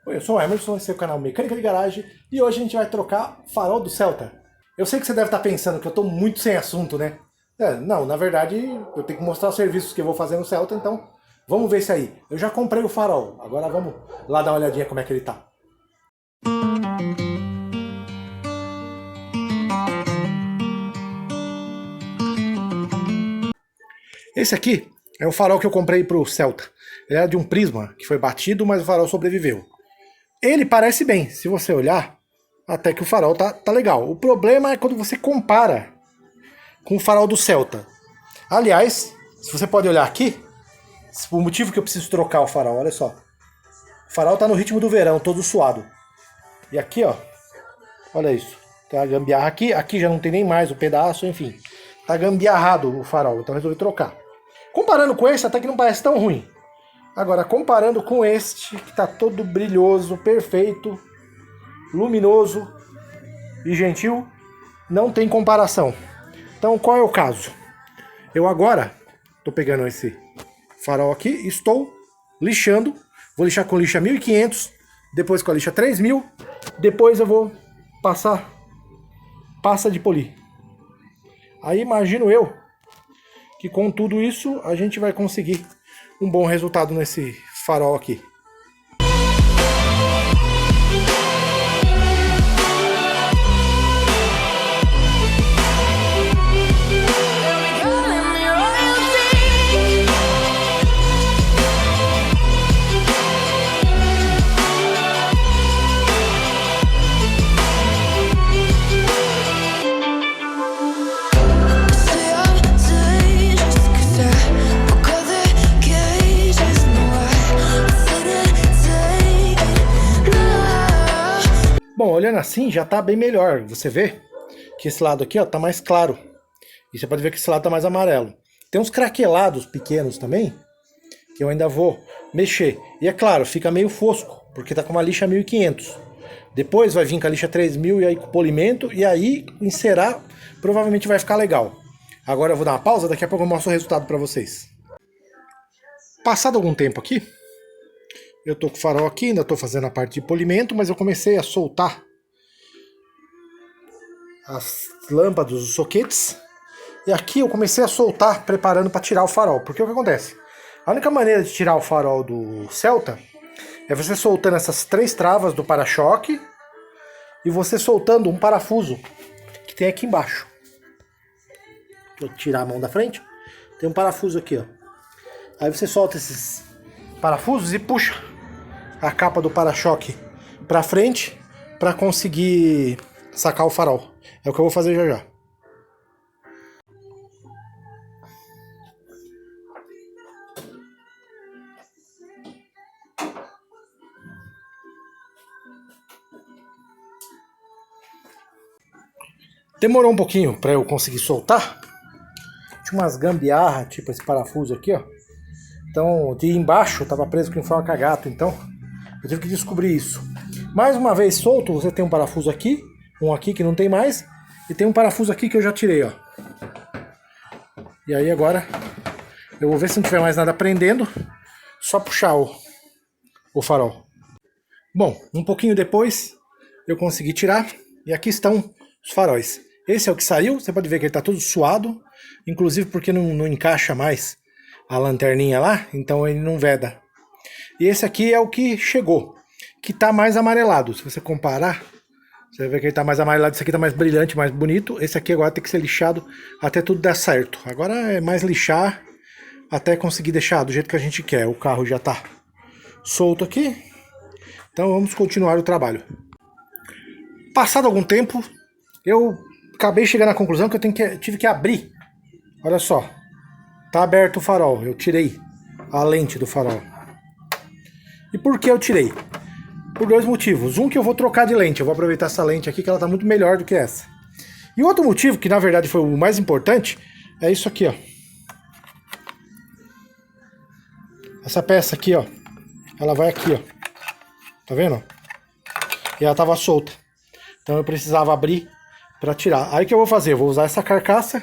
Oi, eu sou o Emerson, esse é o canal Mecânica de Garagem e hoje a gente vai trocar o farol do Celta. Eu sei que você deve estar pensando que eu estou muito sem assunto, né? Não, na verdade eu tenho que mostrar os serviços que eu vou fazer no Celta, então vamos ver isso aí. Eu já comprei o farol, agora vamos lá dar uma olhadinha como é que ele tá. Esse aqui é o farol que eu comprei pro Celta. Ele era de um Prisma, que foi batido, mas o farol sobreviveu. Ele parece bem, se você olhar, até que o farol tá legal. O problema é quando você compara com o farol do Celta. Aliás, se você pode olhar aqui, o motivo que eu preciso trocar o farol, olha só. O farol tá no ritmo do verão, todo suado. E aqui, ó, olha isso. Tem a gambiarra aqui, aqui já não tem nem mais o pedaço, enfim. Tá gambiarrado o farol, então eu resolvi trocar. Comparando com esse, até que não parece tão ruim. Agora, comparando com este, que tá todo brilhoso, perfeito, luminoso e gentil, não tem comparação. Então, qual é o caso? Eu agora tô pegando esse farol aqui, estou lixando. Vou lixar com lixa 1500, depois com a lixa 3000, depois eu vou passar pasta de polir. Aí imagino eu que com tudo isso a gente vai conseguir um bom resultado nesse farol aqui. Bom, olhando assim já tá bem melhor. Você vê que esse lado aqui, ó, tá mais claro. E você pode ver que esse lado tá mais amarelo. Tem uns craquelados pequenos também, que eu ainda vou mexer. E é claro, fica meio fosco, porque tá com uma lixa 1500. Depois vai vir com a lixa 3000 e aí com o polimento, e aí encerar provavelmente vai ficar legal. Agora eu vou dar uma pausa, daqui a pouco eu mostro o resultado pra vocês. Passado algum tempo aqui, eu tô com o farol aqui, ainda tô fazendo a parte de polimento, mas eu comecei a soltar as lâmpadas, os soquetes. E aqui eu comecei a soltar, preparando para tirar o farol. Porque o que acontece? A única maneira de tirar o farol do Celta é você soltando essas 3 travas do para-choque e você soltando um parafuso que tem aqui embaixo. Vou tirar a mão da frente. Tem um parafuso aqui, ó. Aí você solta esses parafusos e puxa a capa do para-choque para frente para conseguir sacar o farol. É o que eu vou fazer já já. Demorou um pouquinho para eu conseguir soltar. Tinha umas gambiarra, tipo esse parafuso aqui, ó. Então, de embaixo estava preso com enforca gato, então eu tive que descobrir isso. Mais uma vez solto, você tem um parafuso aqui, um aqui que não tem mais, e tem um parafuso aqui que eu já tirei, ó. E aí agora eu vou ver se não tiver mais nada prendendo, só puxar o farol. Bom, um pouquinho depois eu consegui tirar, e aqui estão os faróis. Esse é o que saiu, você pode ver que ele está todo suado, inclusive porque não encaixa mais a lanterninha lá, então ele não veda. E esse aqui é o que chegou, que tá mais amarelado. Se você comparar, você vai ver que ele tá mais amarelado. Esse aqui tá mais brilhante, mais bonito. Esse aqui agora tem que ser lixado até tudo dar certo. Agora é mais lixar até conseguir deixar do jeito que a gente quer. O carro já tá solto aqui. Então vamos continuar o trabalho. Passado algum tempo, eu acabei chegando à conclusão que eu tive que abrir. Olha só. Tá aberto o farol, eu tirei a lente do farol. E por que eu tirei? Por 2 motivos. Um, que eu vou trocar de lente, eu vou aproveitar essa lente aqui que ela tá muito melhor do que essa. E outro motivo, que na verdade foi o mais importante, é isso aqui, ó. Essa peça aqui, ó, ela vai aqui, ó. Tá vendo? E ela tava solta. Então eu precisava abrir pra tirar. Aí o que eu vou fazer? Eu vou usar essa carcaça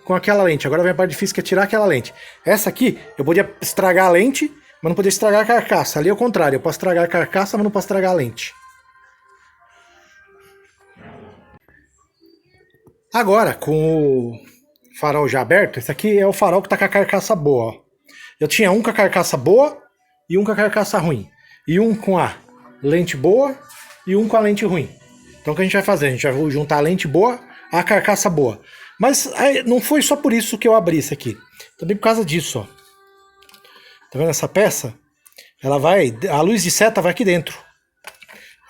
com aquela lente. Agora vem a parte difícil, que é tirar aquela lente. Essa aqui, eu podia estragar a lente, mas não poder estragar a carcaça. Ali é o contrário, eu posso estragar a carcaça, mas não posso estragar a lente. Agora, com o farol já aberto, esse aqui é o farol que tá com a carcaça boa, ó. Eu tinha um com a carcaça boa e um com a carcaça ruim. E um com a lente boa e um com a lente ruim. Então o que a gente vai fazer? A gente vai juntar a lente boa à carcaça boa. Mas não foi só por isso que eu abri isso aqui. Também por causa disso, ó. Tá vendo essa peça? Ela vai... A luz de seta vai aqui dentro.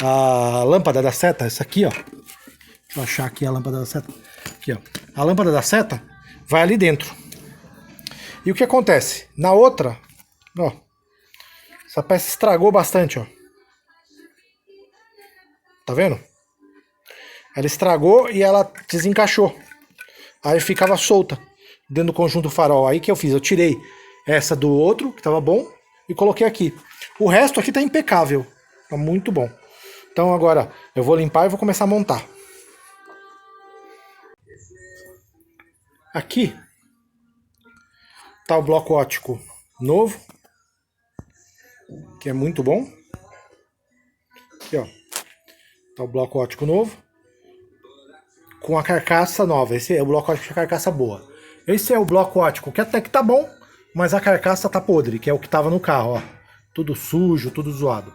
A lâmpada da seta, essa aqui, ó. Deixa eu achar aqui a lâmpada da seta. Aqui, ó. A lâmpada da seta vai ali dentro. E o que acontece? Na outra, ó. Essa peça estragou bastante, ó. Tá vendo? Ela estragou e ela desencaixou. Aí ficava solta dentro do conjunto farol. Aí que eu fiz? Eu tirei essa do outro, que tava bom, e coloquei aqui. O resto aqui tá impecável. Tá muito bom. Então agora eu vou limpar e vou começar a montar. Aqui tá o bloco óptico novo, que é muito bom. Aqui, ó. Tá o bloco óptico novo com a carcaça nova. Esse é o bloco óptico com a carcaça boa. Esse é o bloco óptico que até que tá bom, mas a carcaça tá podre, que é o que tava no carro, ó. Tudo sujo, tudo zoado.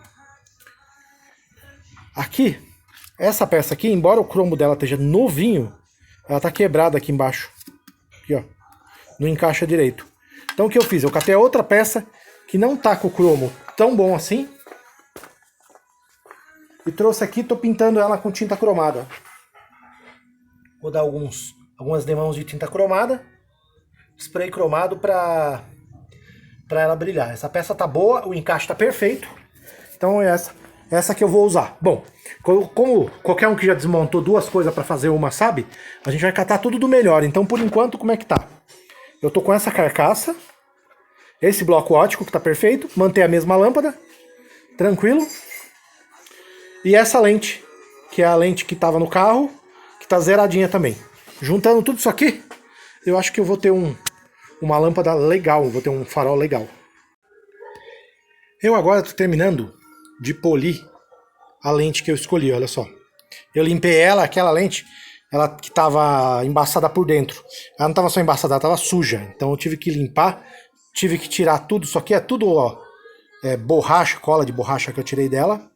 Aqui, essa peça aqui, embora o cromo dela esteja novinho, ela tá quebrada aqui embaixo. Aqui, ó. Não encaixa direito. Então o que eu fiz? Eu catei a outra peça que não tá com o cromo tão bom assim. E trouxe aqui, tô pintando ela com tinta cromada. Vou dar algumas demãos de tinta cromada. Spray cromado pra ela brilhar. Essa peça tá boa, o encaixe tá perfeito. Então é essa que eu vou usar. Bom, como qualquer um que já desmontou duas coisas pra fazer uma sabe, a gente vai catar tudo do melhor. Então por enquanto, como é que tá? Eu tô com essa carcaça, esse bloco óptico que tá perfeito, manter a mesma lâmpada, tranquilo. E essa lente, que é a lente que tava no carro, que tá zeradinha também. Juntando tudo isso aqui, eu acho que eu vou ter uma lâmpada legal, vou ter um farol legal. Eu agora tô terminando de polir a lente que eu escolhi, olha só. Eu limpei ela, aquela lente, ela que tava embaçada por dentro. Ela não tava só embaçada, ela tava suja. Então eu tive que limpar, tive que tirar tudo. Isso aqui é tudo, ó, borracha, cola de borracha que eu tirei dela.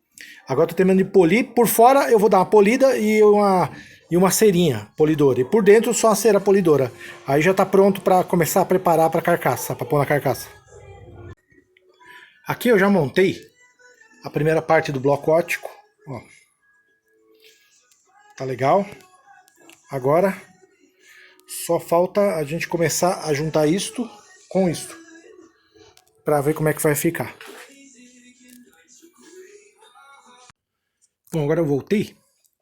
Agora eu tô terminando de polir. Por fora eu vou dar uma polida e uma cerinha polidora. E por dentro só uma cera polidora. Aí já tá pronto para começar a preparar para carcaça, para pôr na carcaça. Aqui eu já montei a primeira parte do bloco óptico. Ó. Tá legal. Agora só falta a gente começar a juntar isto com isto. Para ver como é que vai ficar. Bom, agora eu voltei.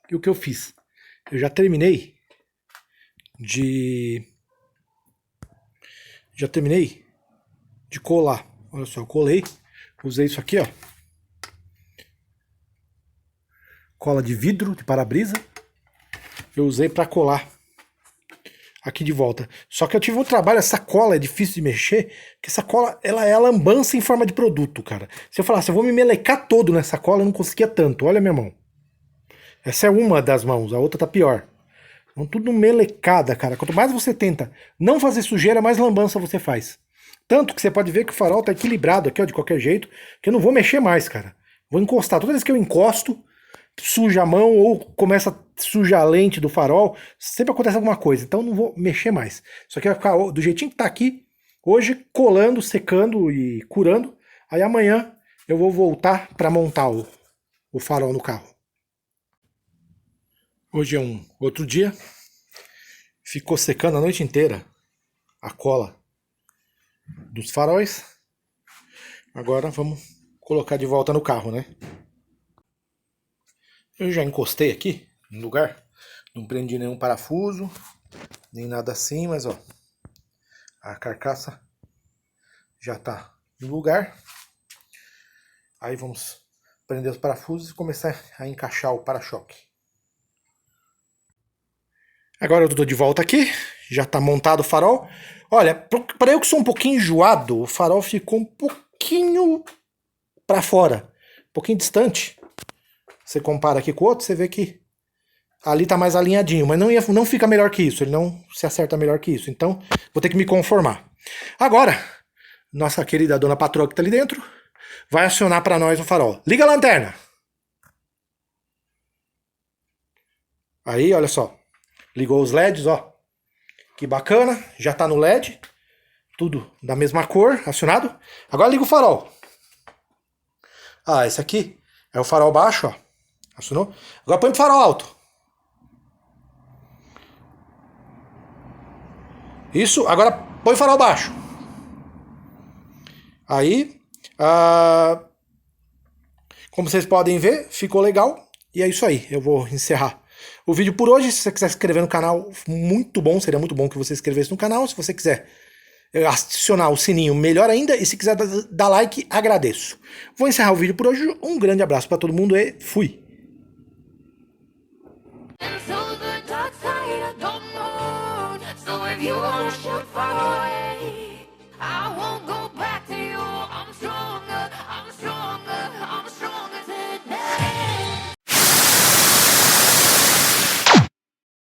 E o que eu fiz? Eu já terminei de colar. Olha só, eu colei. Usei isso aqui, ó. Cola de vidro, de para-brisa. Eu usei para colar aqui de volta. Só que eu tive um trabalho, essa cola é difícil de mexer, porque essa cola, ela é a lambança em forma de produto, cara. Se eu falasse, eu vou me melecar todo nessa cola, eu não conseguia tanto. Olha a minha mão. Essa é uma das mãos, a outra tá pior. Então tudo melecada, cara. Quanto mais você tenta não fazer sujeira, mais lambança você faz. Tanto que você pode ver que o farol tá equilibrado aqui, ó, de qualquer jeito, que eu não vou mexer mais, cara. Vou encostar. Toda vez que eu encosto, suja a mão ou começa a sujar a lente do farol, sempre acontece alguma coisa. Então não vou mexer mais. Isso aqui vai ficar do jeitinho que tá aqui, hoje colando, secando e curando. Aí amanhã eu vou voltar para montar o farol no carro. Hoje é um outro dia. Ficou secando a noite inteira a cola dos faróis. Agora vamos colocar de volta no carro, né? Eu já encostei aqui no lugar. Não prendi nenhum parafuso, nem nada assim, mas ó, a carcaça já tá no lugar. Aí vamos prender os parafusos e começar a encaixar o para-choque. Agora eu tô de volta aqui, já tá montado o farol. Olha, para eu que sou um pouquinho enjoado, o farol ficou um pouquinho pouquinho para fora, um pouquinho distante. Você compara aqui com o outro, você vê que ali tá mais alinhadinho, mas não fica melhor que isso, ele não se acerta melhor que isso. Então, vou ter que me conformar. Agora, nossa querida dona patroa que tá ali dentro vai acionar para nós o farol. Liga a lanterna. Aí, olha só. Ligou os LEDs, ó. Que bacana, já tá no LED. Tudo da mesma cor, acionado. Agora liga o farol. Ah, esse aqui é o farol baixo, ó. Acionou. Agora põe pro farol alto. Isso, agora põe o farol baixo. Aí, como vocês podem ver, ficou legal. E é isso aí, eu vou encerrar o vídeo por hoje. Se você quiser se inscrever no canal, muito bom, seria muito bom que você se inscrevesse no canal. Se você quiser acionar o sininho, melhor ainda. E se quiser dar like, agradeço. Vou encerrar o vídeo por hoje. Um grande abraço para todo mundo e fui! You wanna shoot far away.